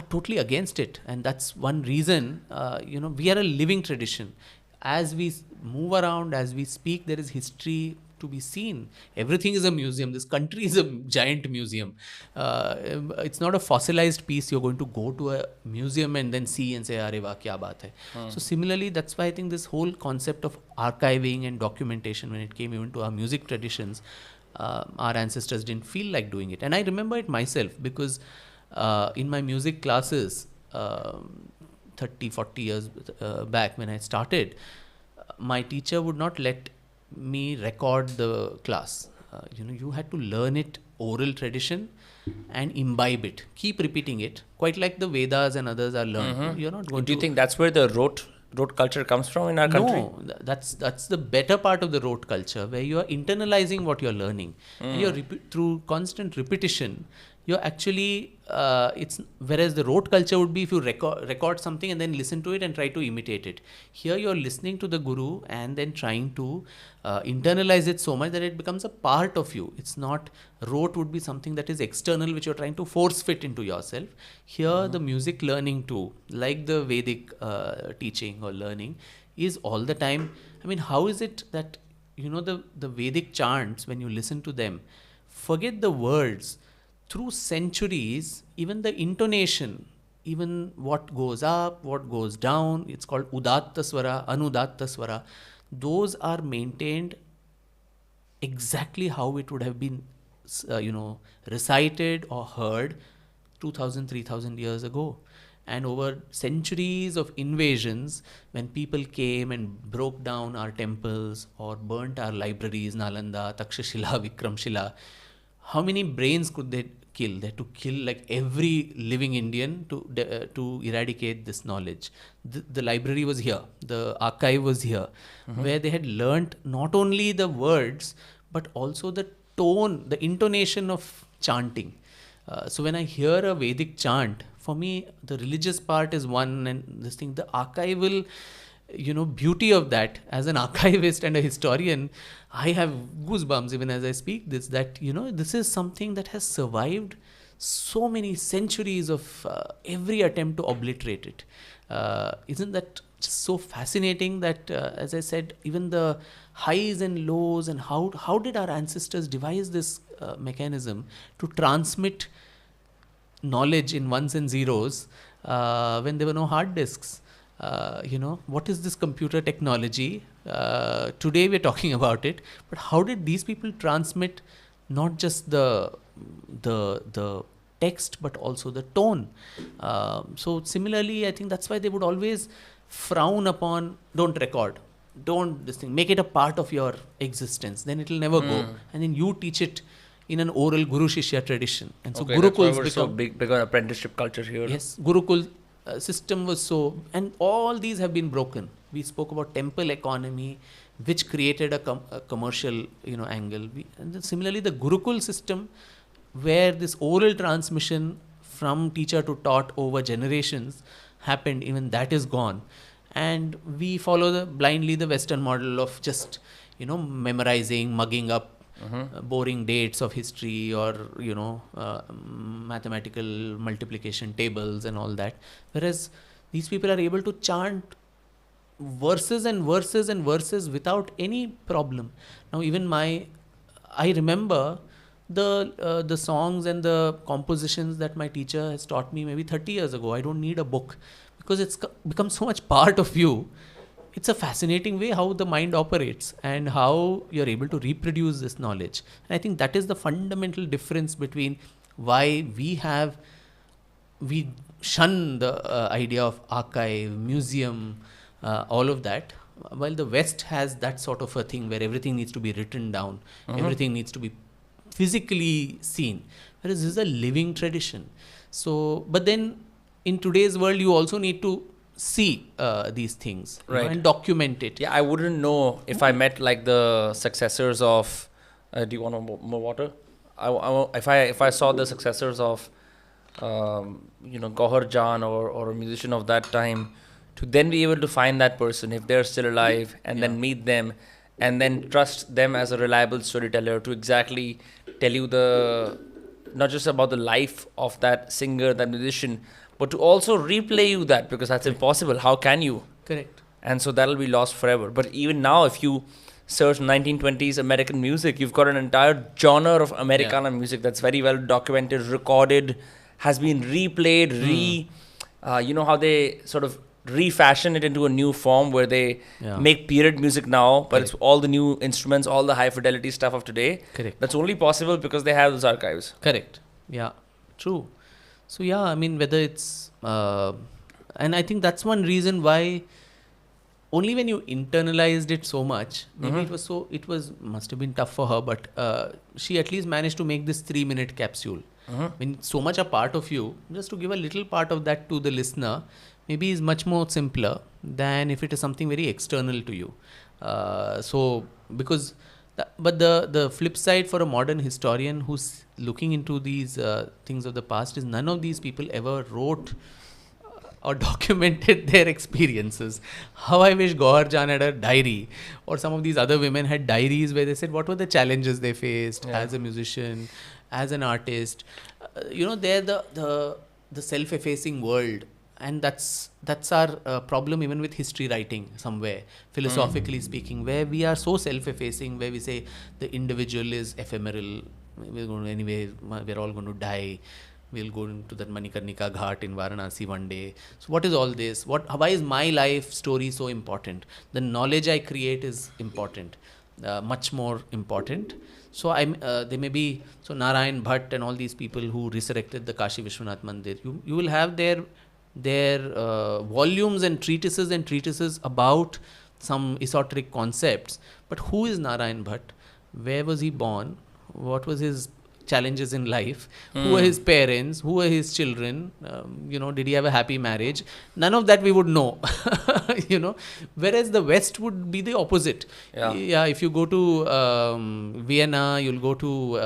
are totally against it. And that's one reason, we are a living tradition. As we move around, as we speak, there is history to be seen. Everything is a museum. This country is a giant museum. It's not a fossilized piece you're going to go to a museum and then see and say, "Arey wah, kya baat hai." So similarly, that's why I think this whole concept of archiving and documentation, when it came even to our music traditions, our ancestors didn't feel like doing it. And I remember it myself because in my music classes, 30, 40 years back when I started, my teacher would not let me record the class. You had to learn it oral tradition and imbibe it, keep repeating it, quite like the Vedas and others are learned. You're not going Do you think that's where the rote culture comes from in our country? No, that's the better part of the rote culture, where you are internalizing what you're learning, and you're through constant repetition. You're actually whereas the rote culture would be if you record something and then listen to it and try to imitate it. Here you're listening to the guru and then trying to internalize it so much that it becomes a part of you. It's not rote would be something that is external, which you're trying to force fit into yourself. Here the music learning too, like the Vedic teaching or learning, is all the time. I mean, how is it that the Vedic chants, when you listen to them, forget the words, through centuries, even the intonation, even what goes up, what goes down, it's called udatta swara, anudatta swara, those are maintained exactly how it would have been recited or heard 2000, 3000 years ago. And over centuries of invasions, when people came and broke down our temples or burnt our libraries, Nalanda, Takshashila, Vikramshila, how many brains could they kill? They had to kill like every living Indian to eradicate this knowledge. The library was here, the archive was here, where they had learnt not only the words but also the tone, the intonation of chanting. So when I hear a Vedic chant, for me the religious part is one, and this thing, the archival beauty of that. As an archivist and a historian, I have goosebumps even as I speak this, that this is something that has survived so many centuries of every attempt to obliterate it. Isn't that just so fascinating that as I said, even the highs and lows, and how did our ancestors devise this mechanism to transmit knowledge in ones and zeros when there were no hard disks? What is this computer technology? Today we're talking about it, but how did these people transmit not just the text but also the tone? So similarly, I think that's why they would always frown upon, don't record, don't this thing, make it a part of your existence, then it'll never go, and then you teach it in an oral Guru Shishya tradition. And so Gurukuls become so big on apprenticeship culture here. Yes, Gurukul system was so, and all these have been broken. We spoke about temple economy, which created a commercial angle. And then similarly, the Gurukul system, where this oral transmission from teacher to taught over generations happened, even that is gone. And we follow blindly the Western model of just memorizing, mugging up boring dates of history, or mathematical multiplication tables and all that, whereas these people are able to chant verses and verses and verses without any problem. Now even I remember the songs and the compositions that my teacher has taught me maybe 30 years ago. I don't need a book because it's become so much part of you. It's a fascinating way how the mind operates and how you're able to reproduce this knowledge. And I think that is the fundamental difference between why we shun the idea of archive, museum, all of that, while the West has that sort of a thing where everything needs to be written down, everything needs to be physically seen, whereas this is a living tradition. So, but then in today's world, you also need to see these things, right, and document it. Yeah, I wouldn't know if I met like the successors of. Do you want more water? If I saw the successors of, Gauhar Jan or a musician of that time, to then be able to find that person if they're still alive, and then meet them, and then trust them as a reliable storyteller to exactly tell you not just about the life of that singer, that musician, But to also replay you that, because that's impossible. How can you? Correct. And so that'll be lost forever. But even now, if you search 1920s American music, you've got an entire genre of Americana music that's very well documented, recorded, has been replayed, you know how they sort of refashion it into a new form where they make period music now, but it's all the new instruments, all the high fidelity stuff of today. Correct. That's only possible because they have those archives. Correct. Yeah. True. So yeah, I mean, whether it's and I think that's one reason why only when you internalized it so much, maybe it was must have been tough for her, but she at least managed to make this 3-minute capsule. I mean, so much a part of you, just to give a little part of that to the listener, maybe is much more simpler than if it is something very external to you. So because but the flip side for a modern historian who's looking into these things of the past is none of these people ever wrote or documented their experiences. How I wish Gauhar Jan had a diary, or some of these other women had diaries where they said what were the challenges they faced as a musician, as an artist. They're the self-effacing world, and that's our problem even with history writing somewhere, philosophically speaking, where we are so self-effacing, where we say the individual is ephemeral. We're all going to die. We'll go into that Manikarnika Ghat in Varanasi one day. So what is all this? Why is my life story so important? The knowledge I create is important, much more important. So they may be, so Narayan Bhatt and all these people who resurrected the Kashi Vishwanath Mandir, you will have their volumes and treatises about some esoteric concepts. But who is Narayan Bhatt? Where was he born? What was his challenges in life? Who were his parents? Who were his children? Did he have a happy marriage? None of that we would know. Whereas the West would be the opposite. Yeah, if you go to Vienna, you'll go to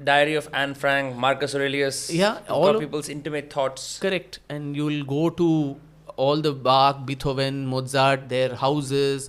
Diary of Anne Frank, Marcus Aurelius. Yeah, all people's intimate thoughts. Correct. And you'll go to all the Bach, Beethoven, Mozart, their houses.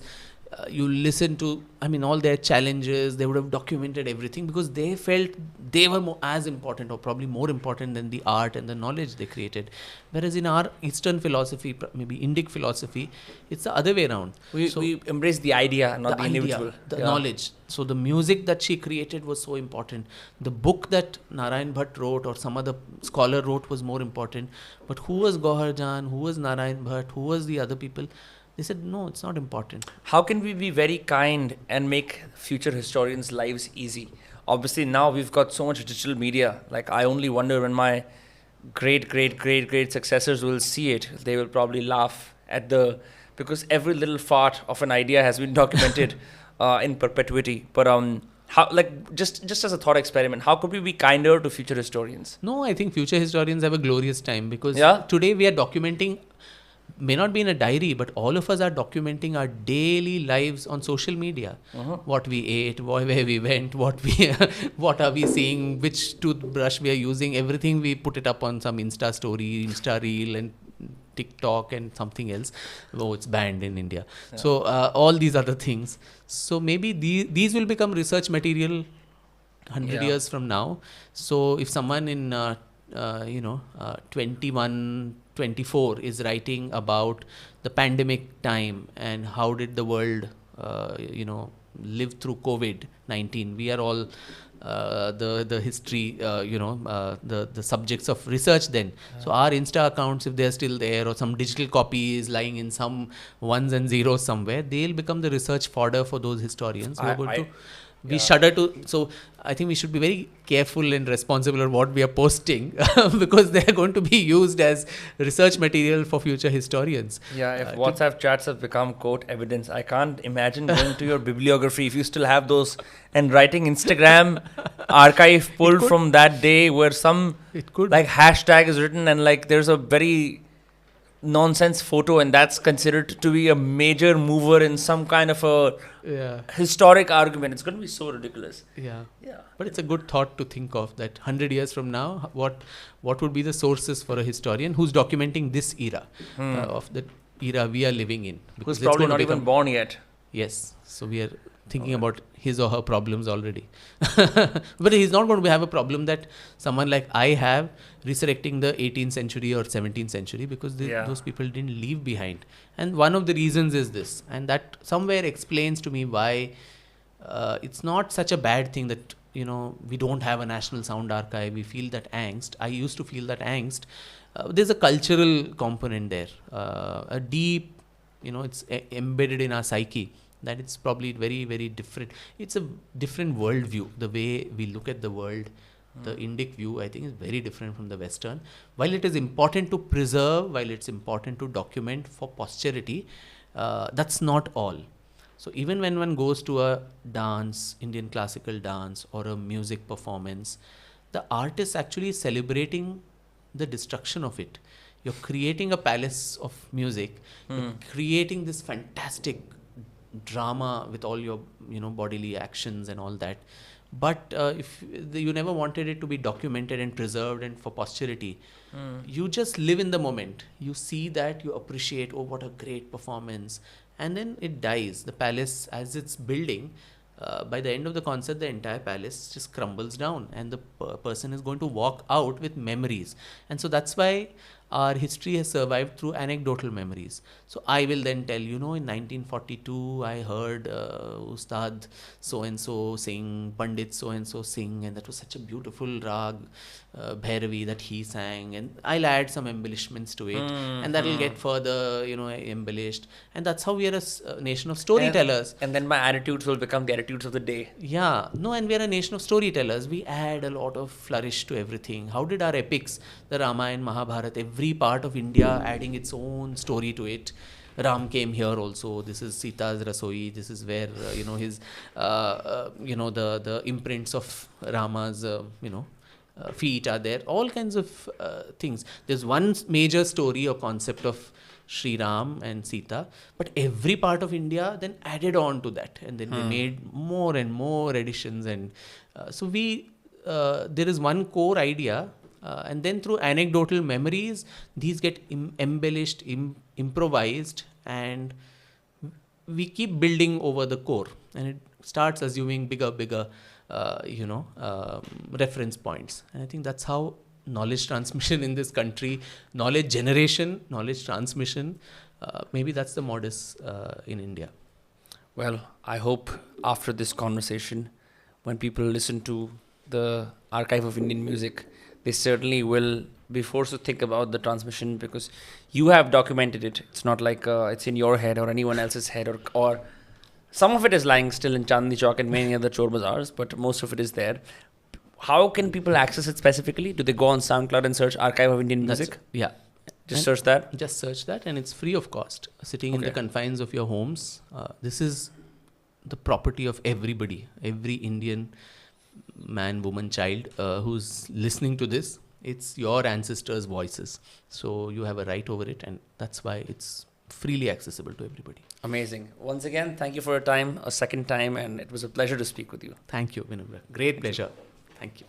You listen to, all their challenges. They would have documented everything because they felt they were as important, or probably more important than the art and the knowledge they created. Whereas in our Eastern philosophy, maybe Indic philosophy, it's the other way around. We embrace the idea, not the individual. The knowledge. So the music that she created was so important. The book that Narayan Bhatt wrote or some other scholar wrote was more important. But who was Gauhar Jan? Who was Narayan Bhatt? Who was the other people? They said, no, it's not important. How can we be very kind and make future historians' lives easy? Obviously, now we've got so much digital media. Like, I only wonder when my great successors will see it. They will probably laugh at because every little fart of an idea has been documented in perpetuity. But just as a thought experiment, how could we be kinder to future historians? No, I think future historians have a glorious time because today we are documenting, may not be in a diary, but all of us are documenting our daily lives on social media. What we ate, where we went, what are we seeing, which toothbrush we are using, everything we put it up on some Insta story, Insta reel and TikTok and something else. Oh, it's banned in India. So all these other things. So maybe these will become research material 100 years from now. So if someone in 21-24 is writing about the pandemic time and how did the world live through COVID-19, we are all the history the subjects of research then. So our Insta accounts, if they're still there, or some digital copies lying in some ones and zeros somewhere, they'll become the research fodder for those historians who are going to. We shudder to, so I think we should be very careful and responsible of what we are posting because they are going to be used as research material for future historians. Yeah, if WhatsApp chats have become quote evidence, I can't imagine going to your bibliography if you still have those and writing Instagram archive pulled from that day where some hashtag is written and there's a very nonsense photo and that's considered to be a major mover in some kind of a historic argument. It's going to be so ridiculous. Yeah. But it's a good thought to think of that 100 years from now, what would be the sources for a historian who's documenting this era of the era we are living in. Who's probably not even born yet. Yes. So we are thinking about his or her problems already. But he's not going to have a problem that someone like I have resurrecting the 18th century or 17th century, because those people didn't leave behind. And one of the reasons is this, and that somewhere explains to me why it's not such a bad thing that we don't have a national sound archive. We feel that angst. I used to feel that angst. There's a cultural component there, a deep, it's embedded in our psyche, that it's probably very, very different. It's a different worldview. The way we look at the world, the Indic view, I think, is very different from the Western. While it is important to preserve, while it's important to document for posterity, that's not all. So even when one goes to a dance, Indian classical dance, or a music performance, the art is actually celebrating the destruction of it. You're creating a palace of music, you're creating this fantastic drama with all your bodily actions and all that. But if you never wanted it to be documented and preserved and for posterity, you just live in the moment. You see that, you appreciate, oh, what a great performance, and then it dies. The palace, as it's building, by the end of the concert, the entire palace just crumbles down, and the person is going to walk out with memories. And so that's why our history has survived through anecdotal memories. So I will then tell, in 1942, I heard Ustad so-and-so sing, Pandit so-and-so sing, and that was such a beautiful rag, Bhairavi, that he sang, and I'll add some embellishments to it, and that will get further, embellished. And that's how we are a nation of storytellers. And then my attitudes will become the attitudes of the day. Yeah, no, and we are a nation of storytellers. We add a lot of flourish to everything. How did our epics, the Ramayana, Mahabharata, every part of India adding its own story to it? Ram came here also. This is Sita's Rasoi. This is where his the imprints of Rama's feet are there. All kinds of things. There's one major story or concept of Sri Ram and Sita, but every part of India then added on to that, and then they made more and more additions, and so there is one core idea. And then through anecdotal memories, these get embellished, improvised, and we keep building over the core, and it starts assuming bigger reference points. And I think that's how knowledge transmission in this country, knowledge generation, knowledge transmission, maybe that's the modus in India. Well, I hope after this conversation, when people listen to the Archive of Indian Music, they certainly will be forced to think about the transmission, because you have documented it. It's not like it's in your head or anyone else's head, or some of it is lying still in Chandni Chowk and many other chor bazaars, but most of it is there. How can people access it specifically? Do they go on SoundCloud and search Archive of Indian Music? Yeah. Just search that? Just search that, and it's free of cost, sitting in the confines of your homes. This is the property of everybody, every Indian man, woman, child who's listening to this. It's your ancestors' voices. So you have a right over it, and that's why it's freely accessible to everybody. Amazing. Once again, thank you for your time, a second time, and it was a pleasure to speak with you. Thank you, Vinamra. Great pleasure. Thank you.